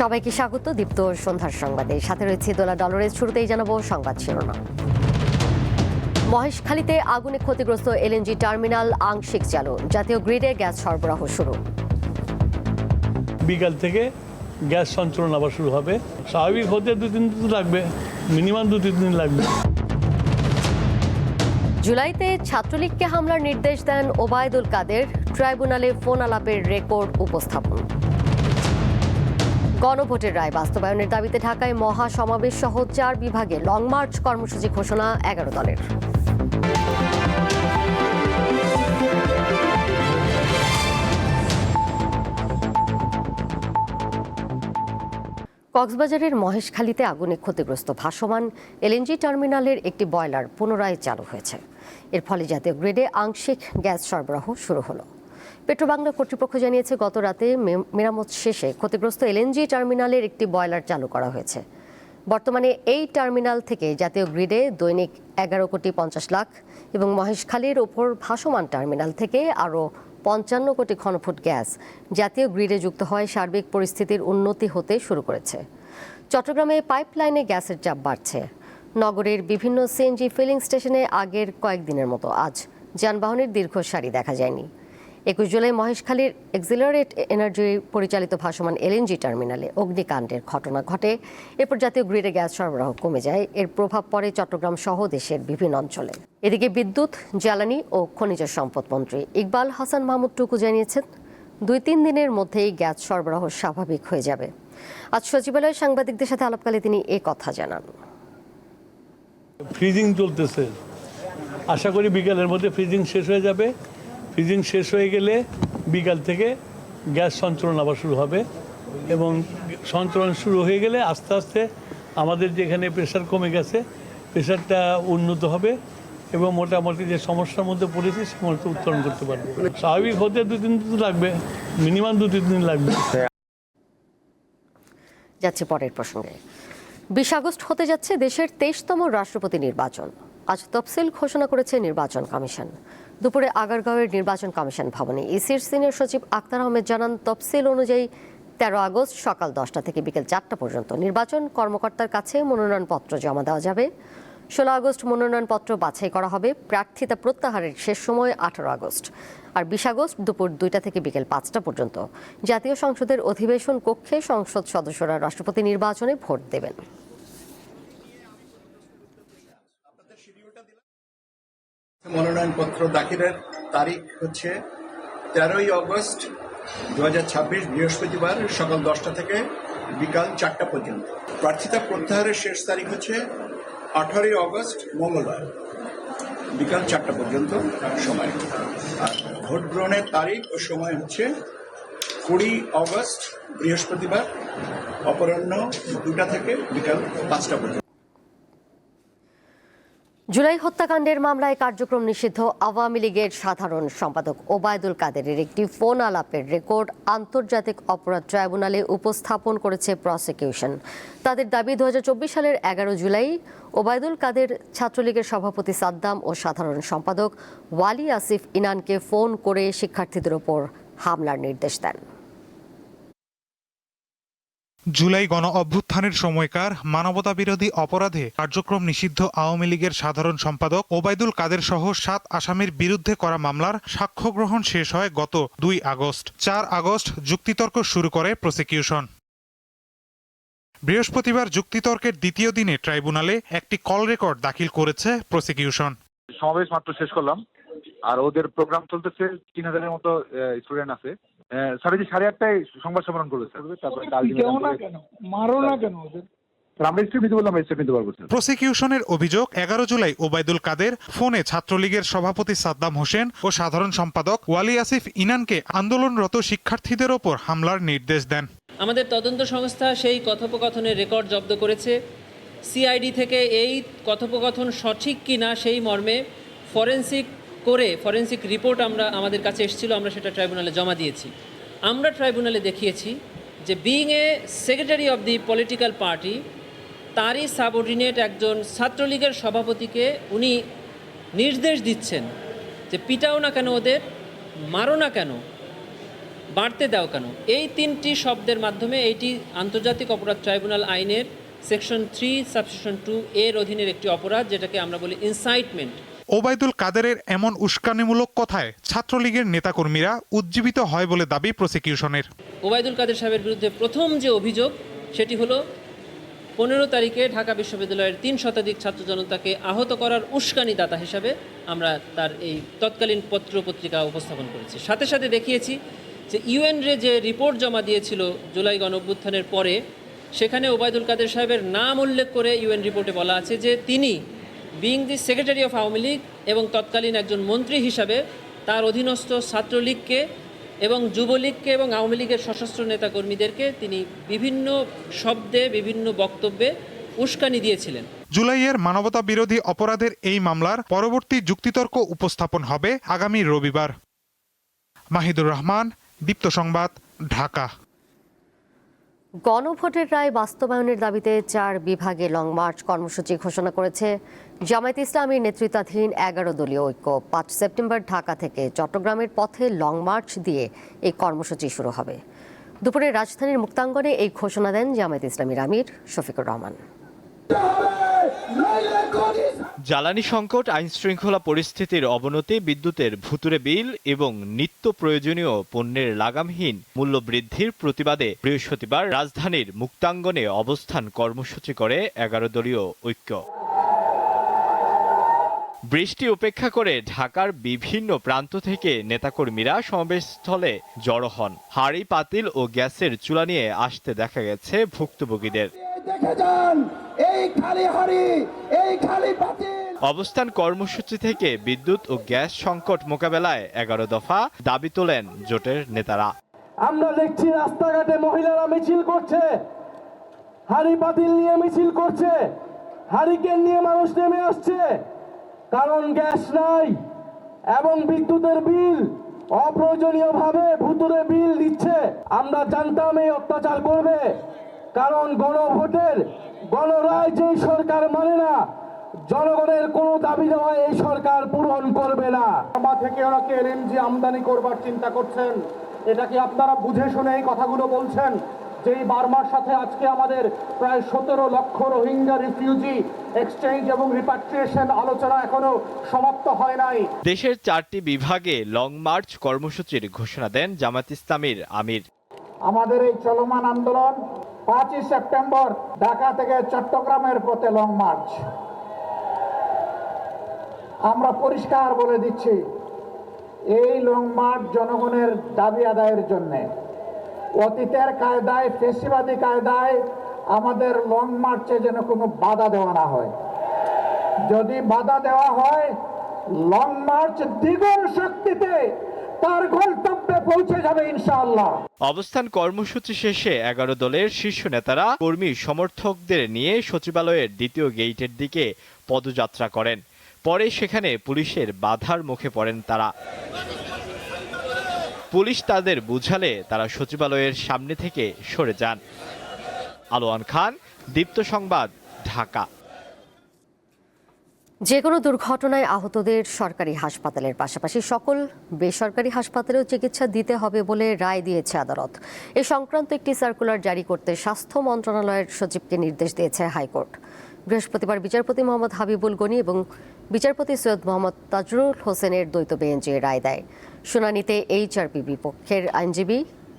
সবাইকে স্বাগত দীপ্ত সন্ধ্যার সংবাদে। সাথে রয়েছে দোলা ডলরের। শুরুতেই জানাবো সংবাদ শিরোনাম। মহেশখালীতে আগুনে ক্ষতিগ্রস্ত এলএনজি টার্মিনাল আংশিক চালু, জাতীয় গ্রিডে গ্যাস সরবরাহ শুরু। বিকাল থেকে গ্যাস সঞ্চালন আবার শুরু হবে। স্বাভাবিক হতে 2-3 দিন লাগবে, মিনিমাম 2-3 দিন লাগবে। জুলাইতে ছাত্রলীগকে হামলার নির্দেশ দেন ওবায়দুল কাদের, ট্রাইব্যুনালে ফোন আলাপের রেকর্ড উপস্থাপন। গণভোটের রায় বাস্তবায়নের দাবিতে ঢাকায় মহা সমাবেশ সহ 4 বিভাগে লং মার্চ কর্মসূচি ঘোষণা 11 দলের। কক্সবাজারের মহেশখালীতে আগুনে ক্ষতিগ্রস্ত ভাসমান এলএনজি টার্মিনালের একটি বয়লার পুনরায় চালু হয়েছে। এর ফলে জাতীয় গ্রিডে আংশিক গ্যাস সরবরাহ শুরু হলো। পেট্রোবাংলা কর্তৃপক্ষ জানিয়েছে, গত রাতে মেরামত শেষে ক্ষতিগ্রস্ত এলএনজি টার্মিনালের একটি বয়লার চালু করা হয়েছে। বর্তমানে এই টার্মিনাল থেকে জাতীয় গ্রিডে দৈনিক 11,50,00,000 এবং মহেশখালীর ওপর ভাসমান টার্মিনাল থেকে আরও 55 কোটি ঘনফুট গ্যাস জাতীয় গ্রিডে যুক্ত হয়। সার্বিক পরিস্থিতির উন্নতি হতে শুরু করেছে। চট্টগ্রামে পাইপলাইনে গ্যাসের চাপ বাড়ছে। নগরের বিভিন্ন সিএনজি ফিলিং স্টেশনে আগের কয়েকদিনের মতো আজ যানবাহনের দীর্ঘ সারি দেখা যায়নি। 21 জুলাই মহেশখালীর এক্সিলারেট এনার্জি পরিচালিত ভাসমান এলএনজি টার্মিনালে অগ্নিকাণ্ডের ঘটনা ঘটে। এরপর জাতীয় গ্রিডে গ্যাস সরবরাহ কমে যায়। এর প্রভাব পড়ে চট্টগ্রাম সহ দেশের বিভিন্ন অঞ্চলে। এদিকে বিদ্যুৎ, জ্বালানি ও খনিজ সম্পদ মন্ত্রী ইকবাল হাসান মাহমুদ টুকু জানিয়েছেন, 2-3 দিনের মধ্যেই গ্যাস সরবরাহ স্বাভাবিক হয়ে যাবে। আজ সচিবালয়ে সাংবাদিকদের সাথে আলাপকালে তিনি এ কথা জানান। ফ্রিজিং চলতেছে, আশা করি বিকালের মধ্যে ফ্রিজিং শেষ হয়ে যাবে। ফ্রিজিং শেষ হয়ে গেলে বিকাল থেকে গ্যাস সঞ্চালন আবার শুরু হবে এবং সঞ্চালন শুরু হয়ে গেলে আস্তে আস্তে আমাদের যেখানে প্রেশার কমে গেছে প্রেশারটা উন্নত হবে এবং মোটামুটি যে সমস্যার মধ্যে পড়েছি সমস্যা উত্তরণ করতে পারবো। স্বাভাবিক হতে 2-3 দিন লাগবে, মিনিমাম 2-3 দিন লাগবে। যাচ্ছে পরের প্রসঙ্গে। 20 আগস্ট হতে যাচ্ছে দেশের 23তম রাষ্ট্রপতি নির্বাচন। আজ তফসিল ঘোষণা করেছে নির্বাচন কমিশন। দুপুরে আগারগাঁওয়ের নির্বাচন কমিশন ভবনে ইসির সিনিয়র সচিব আক্তার আহমেদ জানান, তফসিল অনুযায়ী 13 আগস্ট সকাল 10টা থেকে বিকেল 4টা পর্যন্ত নির্বাচন কর্মকর্তার কাছে মনোনয়নপত্র জমা দেওয়া যাবে। 16 আগস্ট মনোনয়নপত্র বাছাই করা হবে। প্রার্থিতা প্রত্যাহারের শেষ সময় 18 আগস্ট। আর 20 আগস্ট দুপুর 2টা থেকে বিকেল 5টা পর্যন্ত জাতীয় সংসদের অধিবেশন কক্ষে সংসদ সদস্যরা রাষ্ট্রপতি নির্বাচনে ভোট দেবেন। মনোনয়নপত্র দাখিলের তারিখ হচ্ছে 13ই আগস্ট 2026 বৃহস্পতিবার সকাল 10টা থেকে বিকাল 4টা পর্যন্ত। প্রার্থিতা প্রত্যাহারের শেষ তারিখ হচ্ছে 18ই আগস্ট মঙ্গলবার বিকাল 4টা পর্যন্ত সময়। আর ভোট গ্রহণের তারিখ ও সময় হচ্ছে 20 আগস্ট বৃহস্পতিবার অপরাহ্ন 2টা থেকে বিকাল 5টা পর্যন্ত। জুলাই হত্যাকাণ্ডের মামলায় কার্যক্রম নিষিদ্ধ আওয়ামী লীগের সাধারণ সম্পাদক ওবায়দুল কাদেরের একটি ফোন আলাপের রেকর্ড আন্তর্জাতিক অপরাধ ট্রাইব্যুনালে উপস্থাপন করেছে প্রসিকিউশন। তাদের দাবি, 2024 সালের 11 জুলাই ওবায়দুল কাদের ছাত্রলীগের সভাপতি সাদ্দাম ও সাধারণ সম্পাদক ওয়ালি আসিফ ইনানকে ফোন করে শিক্ষার্থীদের ওপর হামলার নির্দেশ দেন। জুলাই গণ অভ্যুত্থানের সময়কার মানবতাবিরোধী অপরাধে কার্যক্রম নিষিদ্ধ আওয়ামী লীগের সাধারণ সম্পাদক ওবায়দুল কাদের সহ 7 আসামির বিরুদ্ধে করা মামলার সাক্ষ্য গ্রহণ শেষ হয় গত 2 আগস্ট। 4 আগস্ট যুক্তিতর্ক শুরু করে প্রসিকিউশন। বৃহস্পতিবার যুক্তিতর্কের দ্বিতীয় দিনে ট্রাইব্যুনালে একটি কল রেকর্ড দাখিল করেছে প্রসিকিউশন। সমাবেশ মাত্র শেষ করলাম, আর ওদের প্রোগ্রাম চলতেছে। 3000-এর মতো স্টুডেন্ট আছে। 8:30টায় সংবাদ সম্মেলন করবে। প্রসিকিউশনের অভিযোগ, 11 জুলাই ওবায়দুল কাদের ফোনে ছাত্রলীগের সভাপতি সাদ্দাম হোসেন ও সাধারণ সম্পাদক ওয়ালি আসিফ ইনানকে আন্দোলনরত শিক্ষার্থীদের ওপর হামলার নির্দেশ দেন। আমাদের তদন্ত সংস্থা সেই কথোপকথনের রেকর্ড জব্দ করেছে। সিআইডি থেকে এই কথোপকথন সঠিক কিনা সেই মর্মে ফরেনসিক রিপোর্ট আমাদের কাছে এসেছিল, আমরা সেটা ট্রাইব্যুনালে জমা দিয়েছি। আমরা ট্রাইব্যুনালে দেখিয়েছি যে being a secretary of the political party, তারই সাবঅর্ডিনেট একজন ছাত্রলীগের সভাপতিকে উনি নির্দেশ দিচ্ছেন যে পিটাও না কেন, ওদের মারো না কেন, বাড়তে দাও কেন, এই 3টি শব্দের মাধ্যমে এইটি আন্তর্জাতিক অপরাধ ট্রাইব্যুনাল আইনের সেকশন 3 সাবসেকশন 2 এর অধীনের একটি অপরাধ, যেটাকে আমরা বলি ইনসাইটমেন্ট। ওবায়দুল কাদেরের এমন উস্কানিমূলক কথায় ছাত্রলীগের নেতাকর্মীরা উজ্জীবিত হয় বলে দাবি প্রসিকিউশনের। ওবায়দুল কাদের সাহেবের বিরুদ্ধে প্রথম যে অভিযোগ সেটি হলো 15 তারিখে ঢাকা বিশ্ববিদ্যালয়ের 3 শতাধিক ছাত্র জনতাকে আহত করার উস্কানিদাতা হিসাবে আমরা তার এই তৎকালীন পত্র পত্রিকা উপস্থাপন করেছি। সাথে সাথে দেখিয়েছি যে ইউএনরে যে রিপোর্ট জমা দিয়েছিল জুলাই গণঅভ্যুত্থানের পরে, সেখানে ওবায়দুল কাদের সাহেবের নাম উল্লেখ করে ইউএন রিপোর্টে বলা আছে যে তিনি being the secretary of Awami League এবং তৎকালীন একজন মন্ত্রী হিসাবে তার অধীনস্থ ছাত্রলীগকে এবং যুবলীগকে এবং আওয়ামী লীগের সশস্ত্র নেতাকর্মীদেরকে তিনি বিভিন্ন শব্দে বিভিন্ন বক্তব্যে উস্কানি দিয়েছিলেন। জুলাইয়ের মানবতা বিরোধী অপরাধের এই মামলার পরবর্তী যুক্তিতর্ক উপস্থাপন হবে আগামী রবিবার। মাহিদুর রহমান, দীপ্ত সংবাদ, ঢাকা। গণভোটের রায় বাস্তবায়নের দাবিতে 4 বিভাগে লং মার্চ কর্মসূচি ঘোষণা করেছে জামায়াতে ইসলামীর নেতৃত্বাধীন 11 দলীয় ঐক্য। 5 সেপ্টেম্বর ঢাকা থেকে চট্টগ্রামের পথে লং মার্চ দিয়ে এই কর্মসূচি শুরু হবে। দুপুরে রাজধানীর মুক্তাঙ্গনে এই ঘোষণা দেন জামায়াতে ইসলামীর আমির শফিকুর রহমান। জ্বালানি সংকট, আইন শৃঙ্খলা পরিস্থিতির অবনতি, বিদ্যুতের ভুতুরে বিল এবং নিত্য প্রয়োজনীয় পণ্যের লাগামহীন মূল্য বৃদ্ধির প্রতিবাদে বৃহস্পতিবার রাজধানীর মুক্তাঙ্গনে অবস্থান কর্মসূচি করে 11 দলীয় ঐক্য। বৃষ্টি উপেক্ষা করে ঢাকার বিভিন্ন প্রান্ত থেকে নেতাকর্মীরা সমাবেশস্থলে জড়ো হন। হাঁড়ি, পাতিল ও গ্যাসের চুলা নিয়ে আসতে দেখা গেছে ভুক্তভোগীদের। অবস্থান কর্মসূচি থেকে বিদ্যুৎ ও গ্যাস সংকট মোকাবেলায় 11 দফা দাবি তোলেন জোটের নেতারা। আমরা দেখছি রাস্তাঘাটে মহিলারা মিছিল করছে, হাঁড়ি পাতিল নিয়ে মিছিল করছে, হারিকেন নিয়ে মানুষ নেমে আসছে, কারণ গ্যাস নাই এবং বিদ্যুতের বিল অপ্রয়োজনীয়ভাবে ভুতুরে বিল দিচ্ছে। আমরা জানতাম এই অত্যাচার করবে, কারণ গণভোটের গণরায় যেই সরকার মানে না, জনগণের কোনো দাবি দেওয়া এই সরকার পূরণ করবে না। বার্মা থেকে ওনাকে এলএনজি আমদানি করবার চিন্তা করছেন, এটা কি আপনারা বুঝে শুনে এই কথাগুলো বলছেন? যেই বার্মার সাথে আজকে আমাদের প্রায় 17 লক্ষ রোহিঙ্গা রিফিউজি এক্সচেঞ্জ এবং রিপাট্রিয়েশন আলোচনা এখনো সমাপ্ত হয় নাই। দেশের 4টি বিভাগে লং মার্চ কর্মসূচির ঘোষণা দেন জামায়াতে ইসলামীর আমির। আমাদের এই চলমান আন্দোলন 5 সেপ্টেম্বর ঢাকা থেকে চট্টগ্রামের পথে লং মার্চ। আমরা পরিষ্কার বলে দিচ্ছি, এই লং মার্চ জনগণের দাবি আদায়ের জন্য। অতীতের কায়দায়, ফেসিবাদী কায়দায় আমাদের লং মার্চে যেন কোনো বাধা দেওয়া না হয়। যদি বাধা দেওয়া হয়, লং মার্চ দ্বিগুণ শক্তিতে তার গন্তব্যে পৌঁছে যাবে ইনশাআল্লাহ। অবস্থান কর্মসূচি শেষে 11 দলের শীর্ষ নেতারা কর্মী সমর্থকদের নিয়ে সচিবালয়ের 2য় গেইটের দিকে পদযাত্রা করেন। পরে সেখানে পুলিশের বাধার মুখে পড়েন তারা। পুলিশ তাদের বুঝালে তারা সচিবালয়ের সামনে থেকে সরে যান। আলোয়ান খান, দীপ্ত সংবাদ, ঢাকা। যে কোনো দুর্ঘটনায় আহতদের সরকারি হাসপাতালের পাশাপাশি সকল বেসরকারি হাসপাতালেও চিকিৎসা দিতে হবে বলে রায় দিয়েছে আদালত। এ সংক্রান্ত একটি সার্কুলার জারি করতে স্বাস্থ্য মন্ত্রণালয়ের সচিবকে নির্দেশ দিয়েছে হাইকোর্ট। বৃহস্পতিবার বিচারপতি মোহাম্মদ হাবিবুল গনি এবং বিচারপতি সৈয়দ মোহাম্মদ তাজরুল হোসেনের দ্বৈত বেঞ্চ রায় দেয়। শুনানিতে এইচআরপি বিপক্ষের আইনজীবী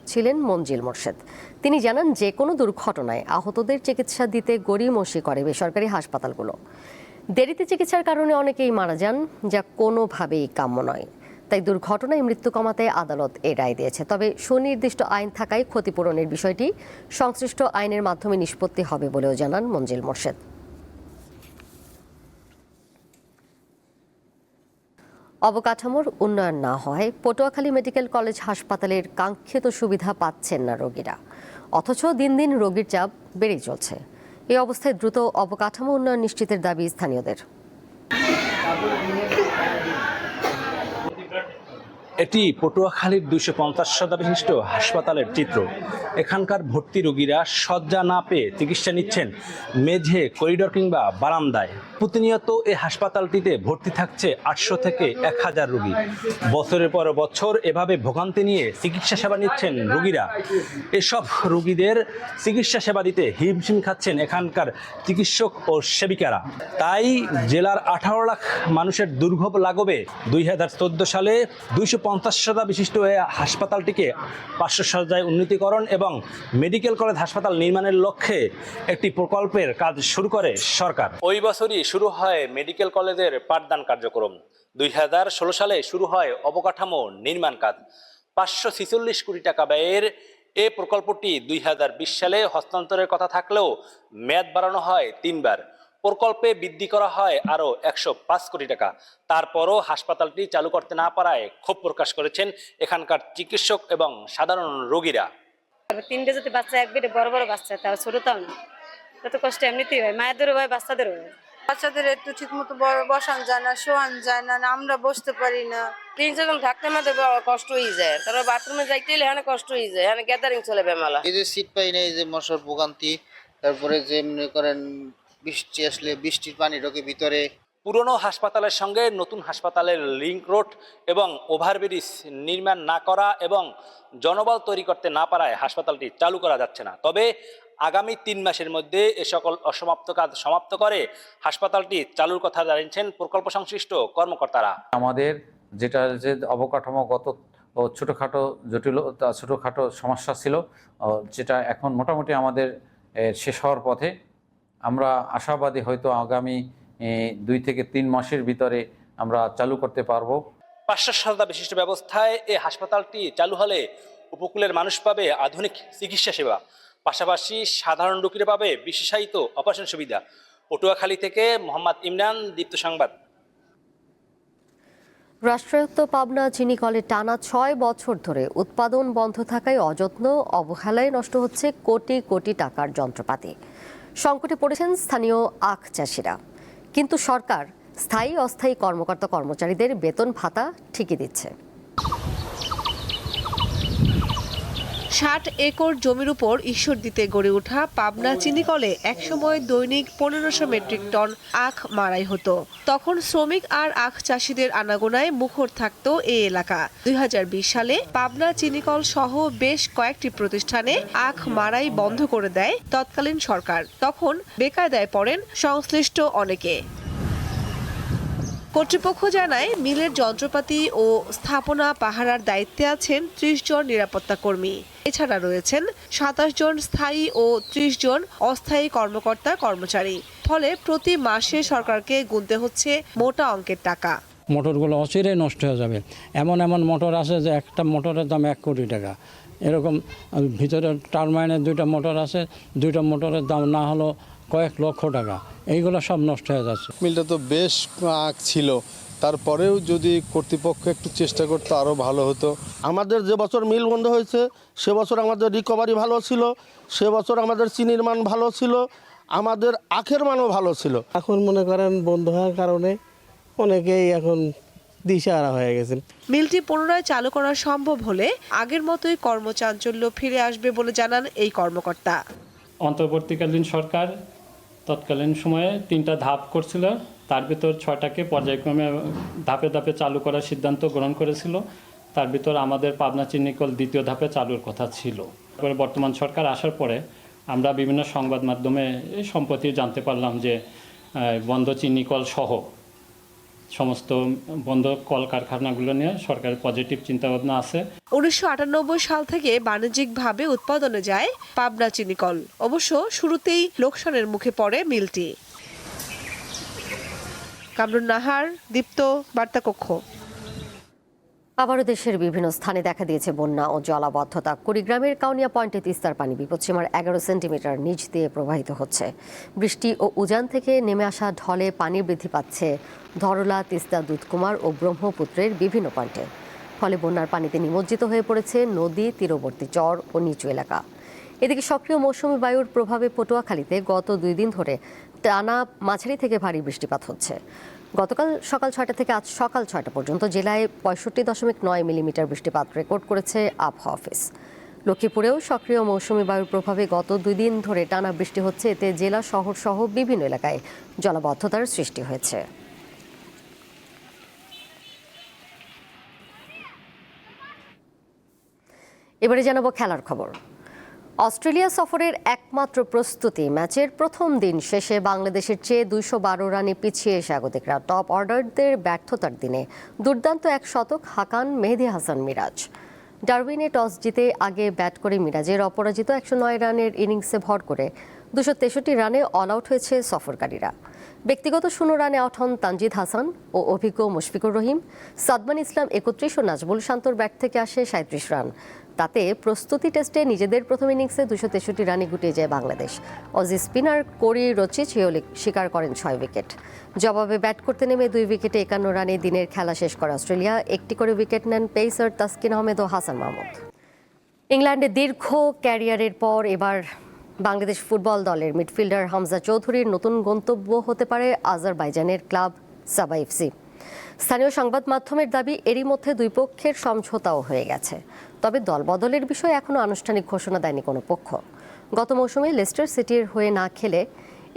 ছিলেন মঞ্জিল মোর্শেদ। তিনি জানান, যে কোনো দুর্ঘটনায় আহতদের চিকিৎসা দিতে গড়িমসি করে বেসরকারি হাসপাতালগুলো। দেরিতে চিকিৎসার কারণে অনেকেই মারা যান, যা কোনোভাবেই কাম্য নয়। তাই দুর্ঘটনায় মৃত্যু কমাতে আদালত এ রায় দিয়েছে। তবে সুনির্দিষ্ট আইন থাকায় ক্ষতিপূরণের বিষয়টি সংশ্লিষ্ট আইনের মাধ্যমে নিষ্পত্তি হবে বলেও জানান মঞ্জিল মোর্শেদ। অবকাঠামোর উন্নয়ন না হয় পটুয়াখালী মেডিকেল কলেজ হাসপাতালের কাঙ্ক্ষিত সুবিধা পাচ্ছেন না রোগীরা, অথচ দিন দিন রোগীর চাপ বেড়েই চলছে। এই অবস্থায় দ্রুত অবকাঠামো উন্নয়ন নিশ্চিতের দাবি স্থানীয়দের। এটি পটুয়াখালীর 250 শয্যা বিশিষ্ট হাসপাতালের চিত্র। এখানকার ভর্তি রোগীরা শয্যা না পেয়ে চিকিৎসা নিচ্ছেন মেঝে, করিডোর কিংবা বারান্দায়। প্রতিনিয়ত এই হাসপাতালটিতে ভর্তি থাকছে 800 থেকে 1000 রোগী। বছরের পর বছর এভাবে ভোগান্তি নিয়ে চিকিৎসা সেবা নিচ্ছেন রোগীরা। এসব রোগীদের চিকিৎসা সেবা দিতে হিমশিম খাচ্ছেন এখানকার চিকিৎসক ও সেবিকারা। তাই জেলার 18 লাখ মানুষের দুর্ভোগ লাঘবে 2014 সালে 250 শয্যা বিশিষ্ট এই হাসপাতালটিকে 500 শয্যায় উন্নীতকরণ এবং মেডিকেল কলেজ হাসপাতাল নির্মাণের লক্ষ্যে একটি প্রকল্পের কাজ শুরু করে সরকার। ওই বছরই শুরু হয় মেডিকেল কলেজের পাঠদান কার্যক্রম। 2016 সালে শুরু হয় অবকাঠামো নির্মাণ কাজ। 546 কোটি টাকা ব্যয়ের এ প্রকল্পটি 2020 সালে হস্তান্তরের কথা থাকলেও মেয়াদ বাড়ানো হয় 3 বার। প্রকল্পে বৃদ্ধি করা হয় আরও 105 কোটি টাকা। তারপরও হাসপাতালটি চালু করতে না পারায় ক্ষোভ প্রকাশ করেছেন এখানকার চিকিৎসক এবং সাধারণ রোগীরা। 3টে যদি বাচ্চা এক বেডে বড় বড় বাচ্চা, তাও ছোট তাও না, তত কষ্ট এমনিতেই হয়, মায়েদেরও হয় বাচ্চাদেরও হয়। বাচ্চাদের একটু ঠিক মতো বসান যায় না, শোয়ান যায় না, আমরা বসতে পারি না। 3-4 থাকতে আমাদের কষ্ট হয়ে যায়, তারপর বাথরুমে যাইতে হলে এখানে কষ্ট হয়ে যায়, এখানে গ্যাদারিং চলে বেমালা। এই যে সিট পাই না, এই যে মশার ভোগান্তি, তারপরে যে মনে করেন বৃষ্টি আসলে বৃষ্টির পানি ঢোকে ভিতরে। পুরনো হাসপাতালের সঙ্গে নতুন হাসপাতালের লিংক রোড এবং ওভারব্রিজ নির্মাণ না করা এবং জনবল তৈরি করতে না পারায় হাসপাতালটি চালু করা যাচ্ছে না। তবে আগামী 3 মাসের মধ্যে এ সকল অসমাপ্ত কাজ সমাপ্ত করে হাসপাতালটি চালুর কথা জানিয়েছেন প্রকল্প সংশ্লিষ্ট কর্মকর্তারা। আমাদের যেটা যে অবকাঠামোগত ও ছোটোখাটো সমস্যা ছিল, যেটা এখন মোটামুটি আমাদের শেষ হওয়ার পথে। আমরা আশাবাদী হয়তো আগামী 2 থেকে 3 মাসের ভিতরে আমরা চালু করতে পারবো। 500 শয্যা বিশিষ্ট ব্যবস্থায় এই হাসপাতালটি চালু হলে উপকূলের মানুষ পাবে আধুনিক চিকিৎসা সেবা, পাশাপাশি সাধারণ রোগীরা পাবে বিশেষায়িত অপারেশন সুবিধা। পটুয়াখালী থেকে মোহাম্মদ ইমরান, দীপ্ত সংবাদ। রাষ্ট্রায়ত্ত পাবনা চিনি কলে টানা 6 বছর ধরে উৎপাদন বন্ধ থাকায় অযত্ন অবহেলায় নষ্ট হচ্ছে কোটি কোটি টাকার যন্ত্রপাতি। সংকটে পড়েছেন স্থানীয় আখ চাষিরা, কিন্তু সরকার স্থায়ী অস্থায়ী কর্মকর্তা কর্মচারীদের বেতন ভাতা ঠিকই দিচ্ছে। 60 একর জমির উপর ঈশ্বরদীতে গড়ে ওঠা পাবনা চিনিকলে একসময় দৈনিক 1500 মেট্রিক টন আখ মাড়াই হতো। তখন শ্রমিক আর আখ চাষিদের আনাগোনায় মুখর থাকতো এই এলাকা। 2020 সালে পাবনা চিনিকল সহ বেশ কয়েকটি প্রতিষ্ঠানে আখ মাড়াই বন্ধ করে দেয় তৎকালীন সরকার। তখন বেকায়দায় পড়েন সংশ্লিষ্ট অনেকে। কর্তৃপক্ষ জানায় মিলের যন্ত্রপাতি ও স্থাপনা পাহারার দায়িত্বে আছেন 30 জন নিরাপত্তা কর্মী। এছাড়া রয়েছেন 27 জন স্থায়ী ও 30 জন অস্থায়ী কর্মকর্তা কর্মচারী। ফলে প্রতি মাসে সরকারকে গুনতে হচ্ছে মোটা অঙ্কের টাকা। মোটরগুলো অচিরেই নষ্ট হয়ে যাবে। এমন মোটর আছে যে একটা মোটরের দাম 1 কোটি টাকা। এরকম ভিতরে টারমাইনের 2টা মোটর আছে, 2টা মোটরের দাম না হলো কয়েক লক্ষ টাকা। এইগুলো সব নষ্ট হয়ে যাচ্ছে। মিলটা তো বেশ আখ ছিল, তারপরেও যদি কর্তৃপক্ষ একটু চেষ্টা করতো আরও ভালো হতো। আমাদের যে বছর মিল বন্ধ হয়েছে সে বছর আমাদের রিকভারি ভালো ছিল, সে বছর আমাদের চিনির মান ভালো ছিল, আমাদের আখের মানও ভালো ছিল। এখন মনে করেন বন্ধ হওয়ার কারণে অনেকেই এখন দিশাহারা হয়ে গেছেন। মিলটি পুনরায় চালু করা সম্ভব হলে আগের মতোই কর্মচাঞ্চল্য ফিরে আসবে বলে জানান এই কর্মকর্তা। অন্তর্বর্তীকালীন সরকার তৎকালীন সময়ে 3টা ধাপ করছিল, তার ভিতর 6টাকে পর্যায়ক্রমে ধাপে ধাপে চালু করার সিদ্ধান্ত গ্রহণ করেছিল। তার ভিতর আমাদের পাবনা চিনিকল 2য় ধাপে চালুর কথা ছিল। তারপরে বর্তমান সরকার আসার পরে আমরা বিভিন্ন সংবাদ মাধ্যমে সম্প্রতি জানতে পারলাম যে বন্ধ চিনিকল সহ সমস্ত বন্ধ কলকারখানাগুলো নিয়ে সরকারের পজিটিভ চিন্তাভাবনা আছে। 1998 সাল থেকে বাণিজ্যিকভাবে উৎপাদনে যায় পাবনা চিনিকল। অবশ্য শুরুতেই লোকসানের মুখে পড়ে মিলটি। কামরুন নাহার, দীপ্ত, বার্তাকক্ষ। আবারও দেশের বিভিন্ন স্থানে দেখা দিয়েছে বন্যা ও জলাবদ্ধতা। কুড়িগ্রামের কাউনিয়া পয়েন্টে তিস্তার পানি বিপদসীমার 11 সেন্টিমিটার নিচ দিয়ে প্রবাহিত হচ্ছে। বৃষ্টি ও উজান থেকে নেমে আসা ঢলে পানি বৃদ্ধি পাচ্ছে ধরলা, তিস্তা, দুধকুমার ও ব্রহ্মপুত্রের বিভিন্ন পয়েন্টে। ফলে বন্যার পানিতে নিমজ্জিত হয়ে পড়েছে নদী, তীরবর্তী চর ও নিচু এলাকা। এদিকে সক্রিয় মৌসুমী বায়ুর প্রভাবে পটুয়াখালীতে গত 2 দিন ধরে টানা মাঝারি থেকে ভারী বৃষ্টিপাত হচ্ছে। গতকাল সকাল ৬টা থেকে আজ সকাল ৬টা পর্যন্ত জেলায় ৬৫.৯ মিলিমিটার বৃষ্টিপাত রেকর্ড করেছে আবহাওয়া অফিস। লক্ষ্মীপুরেও সক্রিয় মৌসুমি বায়ুর প্রভাবে গত ২ দিন ধরে টানা বৃষ্টি হচ্ছে, এতে জেলা শহর সহ বিভিন্ন এলাকায় জলাবদ্ধতার সৃষ্টি হয়েছে। এবারে জানাবো খেলার খবর। অস্ট্রেলিয়া সফরের একমাত্র প্রস্তুতি ম্যাচের প্রথম দিন শেষে বাংলাদেশের চেয়ে ২১২ রানে পিছিয়ে স্বাগতিকরা। টপ অর্ডারদের ব্যর্থতার দিনে দুর্দান্ত এক শতক হাকান মেহেদী হাসান মিরাজ। ডারউইনে টস জিতে আগে ব্যাট করে মিরাজের অপরাজিত ১০৯ রানের ইনিংসে ভর করে ২৬৩ রানে অল আউট হয়েছে সফরকারীরা। ব্যক্তিগত ০ রানে আউট হন তানজিদ হাসান ও অভিজ্ঞ মুশফিকুর রহিম। সাদমান ইসলাম ৩১ ও নাজমুল শান্তর ব্যাট থেকে আসে ৩৭ রান। তাতে প্রস্তুতি টেস্টে নিজেদের প্রথম ইনিংসে ২৬৩ রানে গুটিয়ে যায় বাংলাদেশ। অজি স্পিনার কোরি রচিচিও শিকার করেন ৬ উইকেট। জবাবে ব্যাট করতে নেমে ২ উইকেটে ৫১ রানে দিনের খেলা শেষ করে অস্ট্রেলিয়া। একটি করে উইকেট নেন পেসার তাসকিন আহমেদ ও হাসান মাহমুদ। ইংল্যান্ডে দীর্ঘ ক্যারিয়ারের পর এবার বাংলাদেশ ফুটবল দলের মিডফিল্ডার হামজা চৌধুরীর নতুন গন্তব্য হতে পারে আজারবাইজানের ক্লাব সাবা এফসি। স্থানীয় সংবাদ মাধ্যমের দাবি, এরই মধ্যে দুই পক্ষের সমঝোতাও হয়ে গেছে। তবে দল বদলের বিষয়ে এখনও আনুষ্ঠানিক ঘোষণা দেয়নি কোনো পক্ষ। গত মৌসুমে লেস্টার সিটির হয়ে না খেলে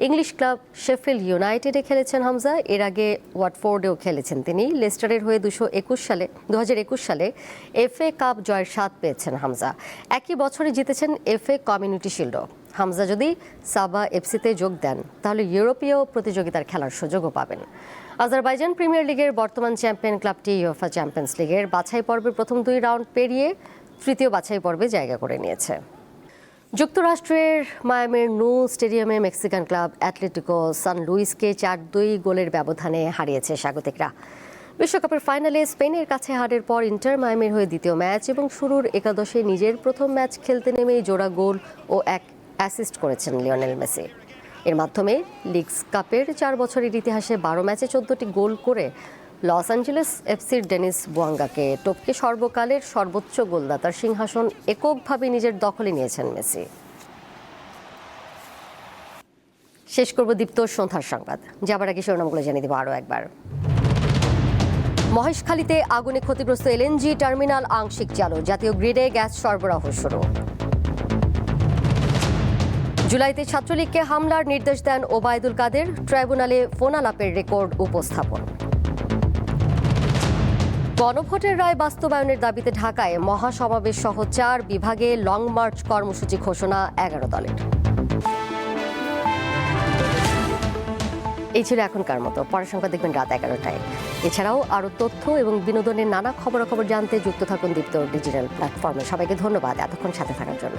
ইংলিশ ক্লাব শেফিল্ড ইউনাইটেডে খেলেছেন হামজা। এর আগে ওয়াটফোর্ডেও খেলেছেন তিনি। লেস্টারের হয়ে ২০২১ সালে এফএ কাপ জয়ের স্বাদ পেয়েছেন হামজা। একই বছরে জিতেছেন এফএ কমিউনিটি শিল্ডও। হামজা যদি সাবা এফসিতে যোগ দেন তাহলে ইউরোপীয় প্রতিযোগিতার খেলার সুযোগও পাবেন। আজারবাইজান প্রিমিয়ার লিগের বর্তমান চ্যাম্পিয়ন ক্লাবটি ইউএফা চ্যাম্পিয়ন্স লিগের বাছাই পর্বের প্রথম ২ রাউন্ড পেরিয়ে তৃতীয় বাছাই পর্বে জায়গা করে নিয়েছে। যুক্তরাষ্ট্রের মায়ামির নো স্টেডিয়ামে মেক্সিকান ক্লাব অ্যাটলেটিকো সান লুইসকে ৪-২ গোলের ব্যবধানে হারিয়েছে স্বাগতিকরা। বিশ্বকাপের ফাইনালে স্পেনের কাছে হারের পর ইন্টার মায়ামির হয়ে দ্বিতীয় ম্যাচ এবং শুরুর একাদশে নিজের প্রথম ম্যাচ খেলতে নেমেই জোড়া গোল ও এক অ্যাসিস্ট করেছেন লিওনেল মেসি। এর মাধ্যমে লিগস কাপের ৪ বছরের ইতিহাসে ১২ ম্যাচে ১৪টি গোল করে লস অ্যাঞ্জেলেস এফসির ডেনিস বুয়াঙ্গাকে টপকে সর্বকালের সর্বোচ্চ গোলদাতার সিংহাসন এককভাবে নিজের দখলে নিয়েছেন মেসি। শেষ করব দীপ্ত সন্ধ্যার সংবাদ। যাবার আগে শিরোনামগুলো জানিয়ে দেব আরও একবার। মহেশখালীতে আগুনে ক্ষতিগ্রস্ত এলএনজি টার্মিনাল আংশিক চালু, জাতীয় গ্রিডে গ্যাস সরবরাহ শুরু। জুলাইতে ছাত্রলীগকে হামলার নির্দেশ দেন ওবায়দুল কাদের, ট্রাইব্যুনালে ফোনালাপের রেকর্ড উপস্থাপন। গণভোটের রায় বাস্তবায়নের দাবিতে ঢাকায় মহাসমাবেশ সহ ৪ বিভাগে লং মার্চ কর্মসূচি ঘোষণা ১১ দলের। এই ছিল এখনকার মতো। পরের সংবাদ দেখবেন রাত ১১টায়। এছাড়াও আরও তথ্য এবং বিনোদনের নানা খবরাখবর জানতে যুক্ত থাকুন দীপ্ত ডিজিটাল প্ল্যাটফর্মে। সবাইকে ধন্যবাদ এতক্ষণ সাথে থাকার জন্য।